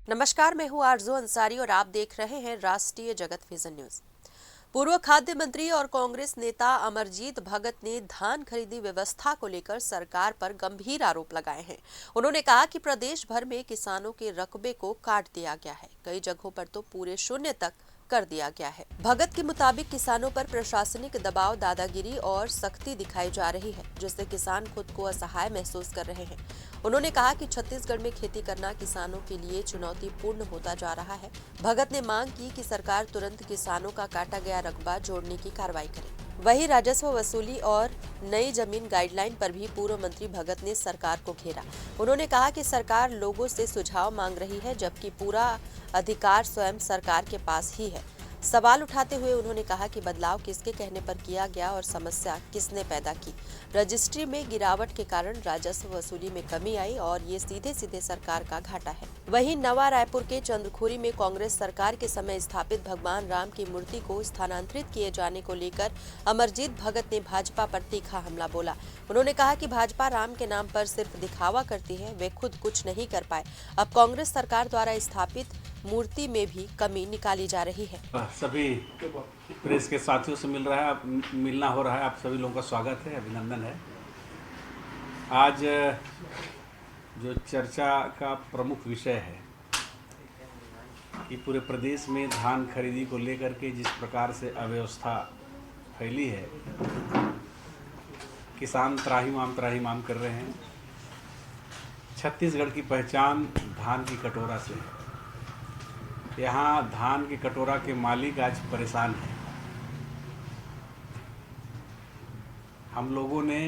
नमस्कार, मैं हूँ आरजू अंसारी और आप देख रहे हैं राष्ट्रीय जगत विजन न्यूज। पूर्व खाद्य मंत्री और कांग्रेस नेता अमरजीत भगत ने धान खरीदी व्यवस्था को लेकर सरकार पर गंभीर आरोप लगाए हैं। उन्होंने कहा कि प्रदेश भर में किसानों के रकबे को काट दिया गया है, कई जगहों पर तो पूरे शून्य तक कर दिया गया है। भगत के मुताबिक किसानों पर प्रशासनिक दबाव, दादागिरी और सख्ती दिखाई जा रही है, जिससे किसान खुद को असहाय महसूस कर रहे हैं। उन्होंने कहा कि छत्तीसगढ़ में खेती करना किसानों के लिए चुनौतीपूर्ण होता जा रहा है। भगत ने मांग की कि सरकार तुरंत किसानों का काटा गया रकबा जोड़ने की कार्रवाई करे। वहीं राजस्व वसूली और नई जमीन गाइडलाइन पर भी पूर्व मंत्री भगत ने सरकार को घेरा। उन्होंने कहा कि सरकार लोगों से सुझाव मांग रही है, जबकि पूरा अधिकार स्वयं सरकार के पास ही है। सवाल उठाते हुए उन्होंने कहा कि बदलाव किसके कहने पर किया गया और समस्या किसने पैदा की। रजिस्ट्री में गिरावट के कारण राजस्व वसूली में कमी आई और ये सीधे सीधे सरकार का घाटा है। वहीं नवा रायपुर के चंद्रखुरी में कांग्रेस सरकार के समय स्थापित भगवान राम की मूर्ति को स्थानांतरित किए जाने को लेकर अमरजीत भगत ने भाजपा पर तीखा हमला बोला। उन्होंने कहा कि भाजपा राम के नाम पर सिर्फ दिखावा करती है, वे खुद कुछ नहीं कर पाए। अब कांग्रेस सरकार द्वारा स्थापित मूर्ति में भी कमी निकाली जा रही है। सभी प्रेस के साथियों से मिलना हो रहा है। आप सभी लोगों का स्वागत है, अभिनंदन है। आज जो चर्चा का प्रमुख विषय है कि पूरे प्रदेश में धान खरीदी को लेकर के जिस प्रकार से अव्यवस्था फैली है, किसान त्राहिमाम कर रहे हैं। छत्तीसगढ़ की पहचान धान की कटोरा से है। यहाँ धान के कटोरा के मालिक आज परेशान हैं। हम लोगों ने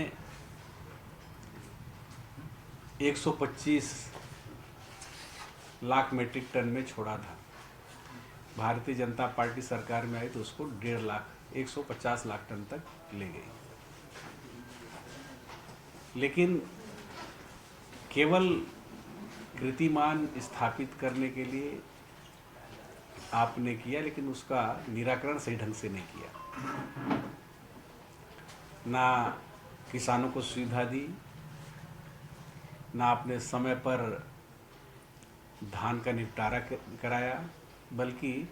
125 लाख मीट्रिक टन में छोड़ा था। भारतीय जनता पार्टी सरकार में आई तो उसको 150 लाख टन तक ले गई। लेकिन केवल कीर्तिमान स्थापित करने के लिए आपने किया, लेकिन उसका निराकरण सही ढंग से नहीं किया। ना किसानों को सुविधा दी, ना आपने समय पर धान का निपटारा कराया, बल्कि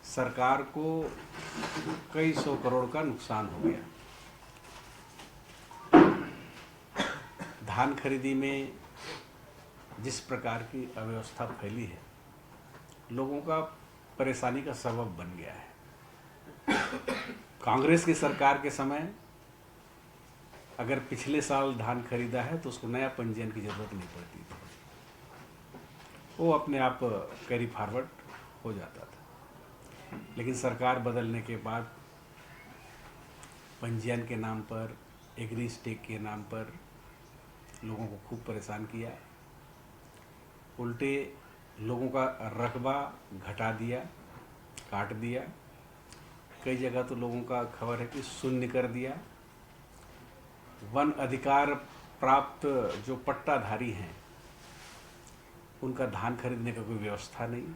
सरकार को कई सौ करोड़ का नुकसान हो गया। धान खरीदी में जिस प्रकार की अव्यवस्था फैली है, लोगों का परेशानी का सबब बन गया है। कांग्रेस की सरकार के समय अगर पिछले साल धान खरीदा है तो उसको नया पंजीयन की जरूरत नहीं पड़ती थी, वो अपने आप कैरी फॉरवर्ड हो जाता था। लेकिन सरकार बदलने के बाद पंजीयन के नाम पर, एग्री स्टेक के नाम पर लोगों को खूब परेशान किया। उल्टे लोगों का रकबा घटा दिया, काट दिया। कई जगह तो लोगों का खबर है कि शून्य कर दिया। वन अधिकार प्राप्त जो पट्टाधारी हैं, उनका धान खरीदने का कोई व्यवस्था नहीं।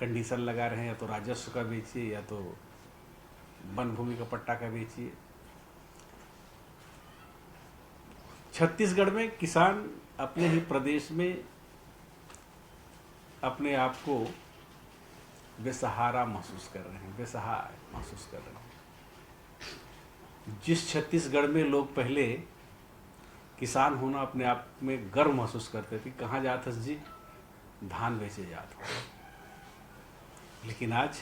कंडीशन लगा रहे हैं, या तो राजस्व का बेचिए या तो वन भूमि का पट्टा का बेचिए। छत्तीसगढ़ में किसान अपने ही प्रदेश में अपने आप को बेसहारा महसूस कर रहे हैं, बेसहाय महसूस कर रहे हैं। जिस छत्तीसगढ़ में लोग पहले किसान होना अपने आप में गर्व महसूस करते थे, कहाँ जात हस जी, धान बेचे जात हो। लेकिन आज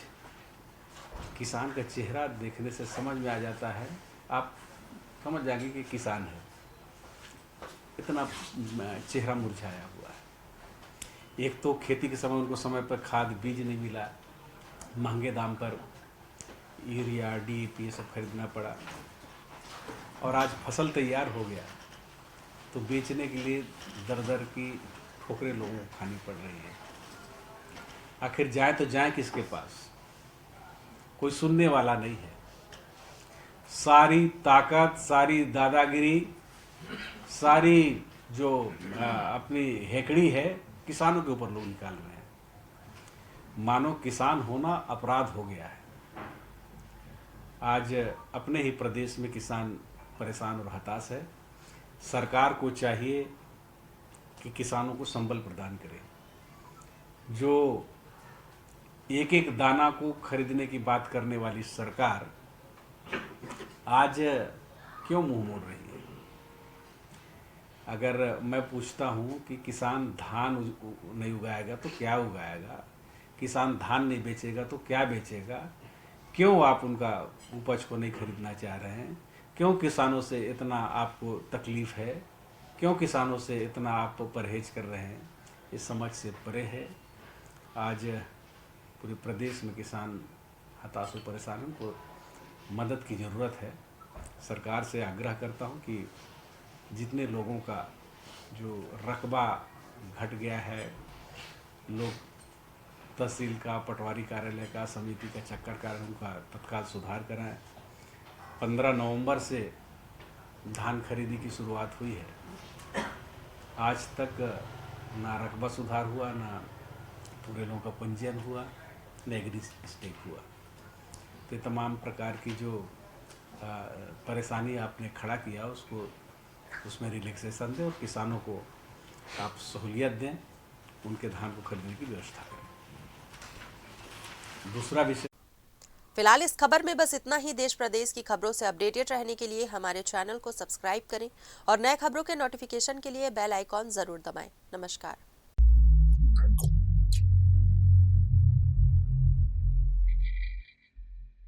किसान का चेहरा देखने से समझ में आ जाता है, आप समझ जाएंगे कि किसान है। इतना चेहरा मुरझाया हुआ है। एक तो खेती के समय उनको समय पर खाद बीज नहीं मिला, महंगे दाम पर यूरिया, डीएपी सब खरीदना पड़ा। और आज फसल तैयार हो गया तो बेचने के लिए दर दर की ठोकरें लोगों को खानी पड़ रही है। आखिर जाए तो जाए किसके पास? कोई सुनने वाला नहीं है। सारी ताकत, सारी दादागिरी, सारी जो अपनी हेकड़ी है किसानों के ऊपर लोग निकाल रहे हैं। मानो किसान होना अपराध हो गया है। आज अपने ही प्रदेश में किसान परेशान और हताश है। सरकार को चाहिए कि किसानों को संबल प्रदान करे। जो एक एक दाना को खरीदने की बात करने वाली सरकार आज क्यों मुंह मोड़ रही है? अगर मैं पूछता हूं कि किसान धान नहीं उगाएगा तो क्या उगाएगा, किसान धान नहीं बेचेगा तो क्या बेचेगा, क्यों आप उनका उपज को नहीं खरीदना चाह रहे हैं? क्यों किसानों से इतना आपको तकलीफ है? क्यों किसानों से इतना आप परहेज कर रहे हैं? इस समझ से परे है। आज पूरे प्रदेश में किसान हताश और परेशान हैं, उनको मदद की ज़रूरत है। सरकार से आग्रह करता हूं कि जितने लोगों का जो रकबा घट गया है, लोग तहसील का, पटवारी कार्यालय का, समिति का चक्कर का, उनका तत्काल सुधार कराएं। 15 नवंबर से धान खरीदी की शुरुआत हुई है, आज तक ना रकबा सुधार हुआ, ना पूरे लोगों का पंजीयन हुआ, न एग्री स्टेक हुआ। तो तमाम प्रकार की जो परेशानी आपने खड़ा किया उसको, उसमें रिलैक्सेशन दें और किसानों को आप सहूलियत दें, उनके धान को खरीदने की व्यवस्था करें। दूसरा विषय, फिलहाल इस खबर में बस इतना ही। देश प्रदेश की खबरों से अपडेटेड रहने के लिए हमारे चैनल को सब्सक्राइब करें और नए खबरों के नोटिफिकेशन के लिए बेल आइकॉन जरूर दबाएं। नमस्कार।